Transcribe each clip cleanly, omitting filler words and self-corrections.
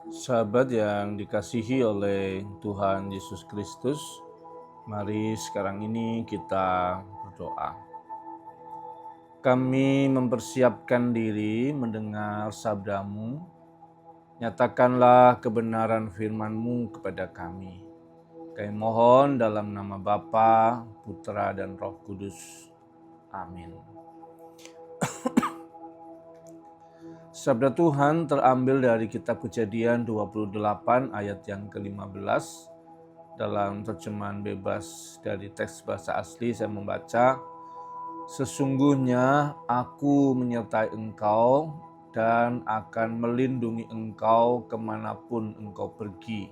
Sahabat yang dikasihi oleh Tuhan Yesus Kristus, mari sekarang ini kita berdoa. Kami mempersiapkan diri mendengar sabda-Mu, nyatakanlah kebenaran firman-Mu kepada kami. Kami mohon dalam nama Bapa, Putra, dan Roh Kudus. Amin. Sabda Tuhan terambil dari kitab Kejadian 28 ayat yang ke-15. Dalam terjemahan bebas dari teks bahasa asli saya membaca, "Sesungguhnya aku menyertai engkau dan akan melindungi engkau kemanapun engkau pergi.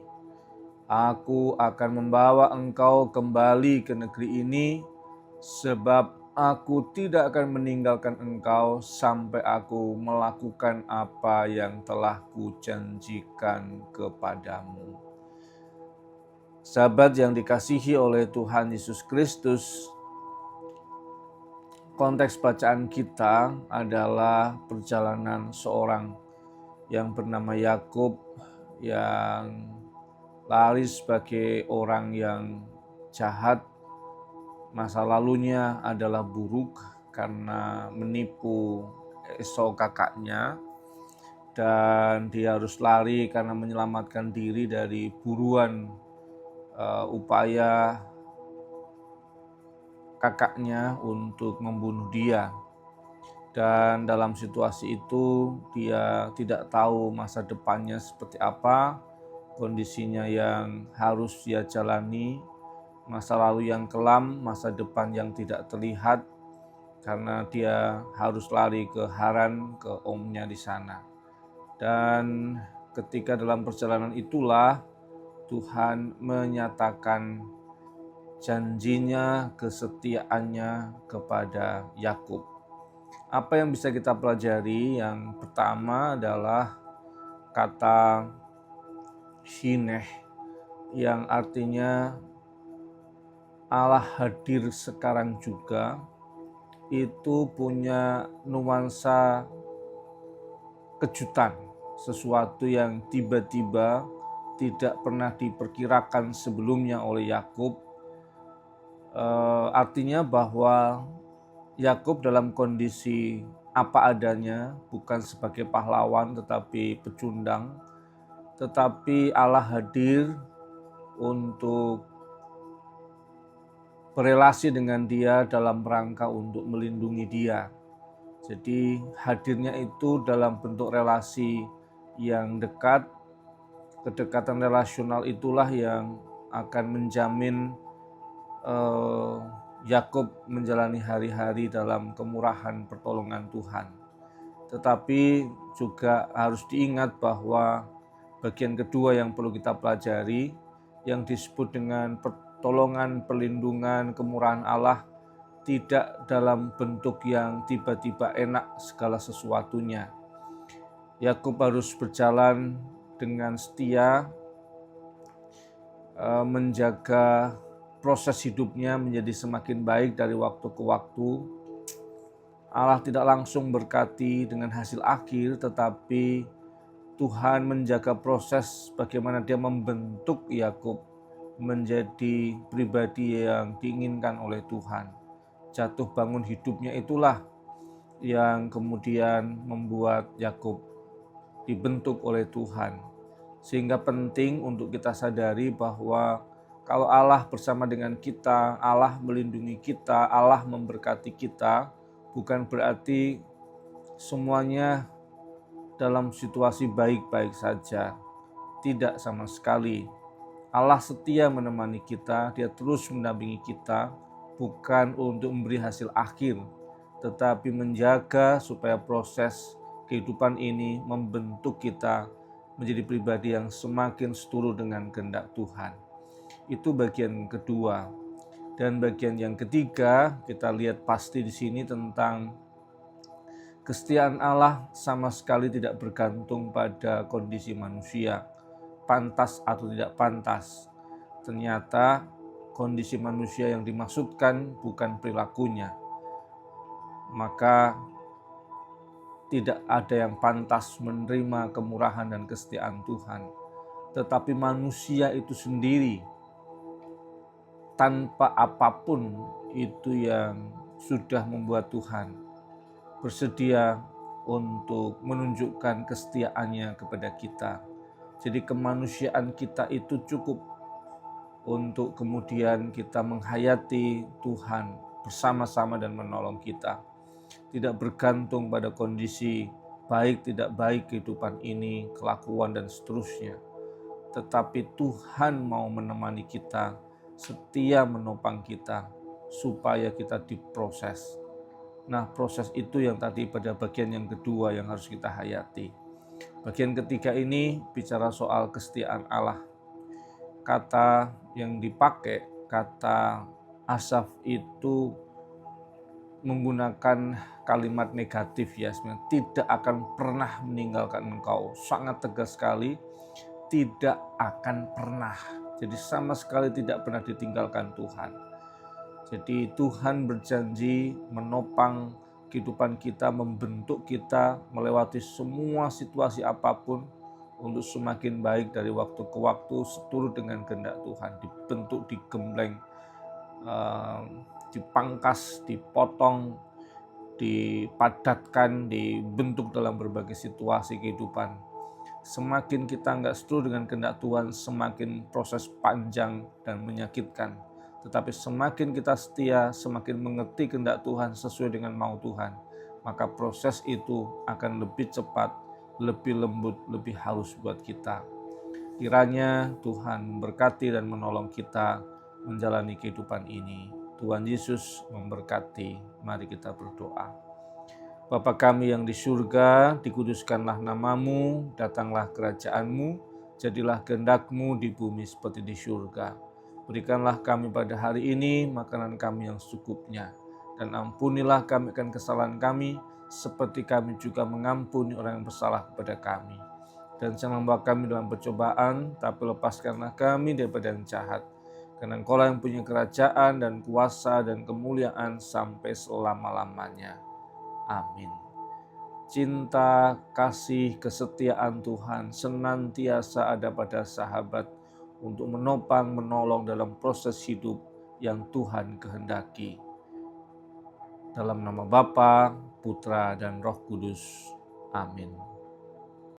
Aku akan membawa engkau kembali ke negeri ini, sebab aku tidak akan meninggalkan engkau sampai aku melakukan apa yang telah kujanjikan kepadamu." Sahabat yang dikasihi oleh Tuhan Yesus Kristus, konteks bacaan kita adalah perjalanan seorang yang bernama Yakub yang lari sebagai orang yang jahat. Masa lalunya adalah buruk karena menipu Esau kakaknya, dan dia harus lari karena menyelamatkan diri dari buruan upaya kakaknya untuk membunuh dia. Dan dalam situasi itu dia tidak tahu masa depannya seperti apa, kondisinya yang harus dia jalani, masa lalu yang kelam, masa depan yang tidak terlihat, karena dia harus lari ke Haran, ke omnya di sana. Dan ketika dalam perjalanan itulah Tuhan menyatakan janjinya, kesetiaannya kepada Yakub. Apa yang bisa kita pelajari? Yang pertama adalah kata Shineh, yang artinya Allah hadir sekarang juga. Itu punya nuansa kejutan, sesuatu yang tiba-tiba tidak pernah diperkirakan sebelumnya oleh Yakub. Artinya bahwa Yakub dalam kondisi apa adanya, bukan sebagai pahlawan tetapi pecundang, tetapi Allah hadir untuk berelasi dengan dia dalam rangka untuk melindungi dia. Jadi hadirnya itu dalam bentuk relasi yang dekat. Kedekatan relasional itulah yang akan menjamin Yakub menjalani hari-hari dalam kemurahan pertolongan Tuhan. Tetapi juga harus diingat bahwa bagian kedua yang perlu kita pelajari, yang disebut dengan pertolongan, perlindungan, kemurahan Allah, tidak dalam bentuk yang tiba-tiba enak segala sesuatunya. Yakub harus berjalan dengan setia, menjaga proses hidupnya menjadi semakin baik dari waktu ke waktu. Allah tidak langsung berkati dengan hasil akhir, tetapi Tuhan menjaga proses bagaimana dia membentuk Yakub menjadi pribadi yang diinginkan oleh Tuhan. Jatuh bangun hidupnya itulah yang kemudian membuat Yakub dibentuk oleh Tuhan. Sehingga penting untuk kita sadari bahwa kalau Allah bersama dengan kita, Allah melindungi kita, Allah memberkati kita, bukan berarti semuanya dalam situasi baik-baik saja. Tidak sama sekali. Allah setia menemani kita, dia terus mendampingi kita, bukan untuk memberi hasil akhir, tetapi menjaga supaya proses kehidupan ini membentuk kita menjadi pribadi yang semakin seturut dengan kehendak Tuhan. Itu bagian kedua. Dan bagian yang ketiga, kita lihat pasti di sini tentang kesetiaan Allah sama sekali tidak bergantung pada kondisi manusia, pantas atau tidak pantas. Ternyata kondisi manusia yang dimaksudkan bukan perilakunya. Maka tidak ada yang pantas menerima kemurahan dan kesetiaan Tuhan. Tetapi manusia itu sendiri tanpa apapun itu yang sudah membuat Tuhan bersedia untuk menunjukkan kesetiaannya kepada kita. Jadi kemanusiaan kita itu cukup untuk kemudian kita menghayati Tuhan bersama-sama dan menolong kita. Tidak bergantung pada kondisi baik tidak baik kehidupan ini, kelakuan dan seterusnya. Tetapi Tuhan mau menemani kita, setia menopang kita supaya kita diproses. Nah, proses itu yang tadi pada bagian yang kedua yang harus kita hayati. Bagian ketiga ini bicara soal kesetiaan Allah. Kata yang dipakai, kata Asaf itu menggunakan kalimat negatif ya, sebenarnya tidak akan pernah meninggalkan engkau. Sangat tegas sekali, tidak akan pernah. Jadi sama sekali tidak pernah ditinggalkan Tuhan. Jadi Tuhan berjanji menopang kehidupan kita, membentuk kita melewati semua situasi apapun untuk semakin baik dari waktu ke waktu seturut dengan kehendak Tuhan. Dibentuk, digembleng, dipangkas, dipotong, dipadatkan, dibentuk dalam berbagai situasi kehidupan. Semakin kita nggak setuju dengan kehendak Tuhan, semakin proses panjang dan menyakitkan. Tetapi semakin kita setia, semakin mengerti kehendak Tuhan sesuai dengan mau Tuhan, maka proses itu akan lebih cepat, lebih lembut, lebih halus buat kita. Kiranya Tuhan memberkati dan menolong kita menjalani kehidupan ini. Tuhan Yesus memberkati. Mari kita berdoa. Bapa kami yang di surga, dikuduskanlah namamu, datanglah kerajaan-Mu, jadilah kehendak-Mu di bumi seperti di surga. Berikanlah kami pada hari ini makanan kami yang secukupnya, dan ampunilah kami akan kesalahan kami, seperti kami juga mengampuni orang yang bersalah kepada kami. Dan jangan membawa kami dalam percobaan, tapi lepaskanlah kami daripada yang jahat. Karena Engkau yang punya kerajaan dan kuasa dan kemuliaan sampai selama-lamanya. Amin. Cinta, kasih, kesetiaan Tuhan senantiasa ada pada sahabat untuk menopang, menolong dalam proses hidup yang Tuhan kehendaki. Dalam nama Bapa, Putra, dan Roh Kudus. Amin.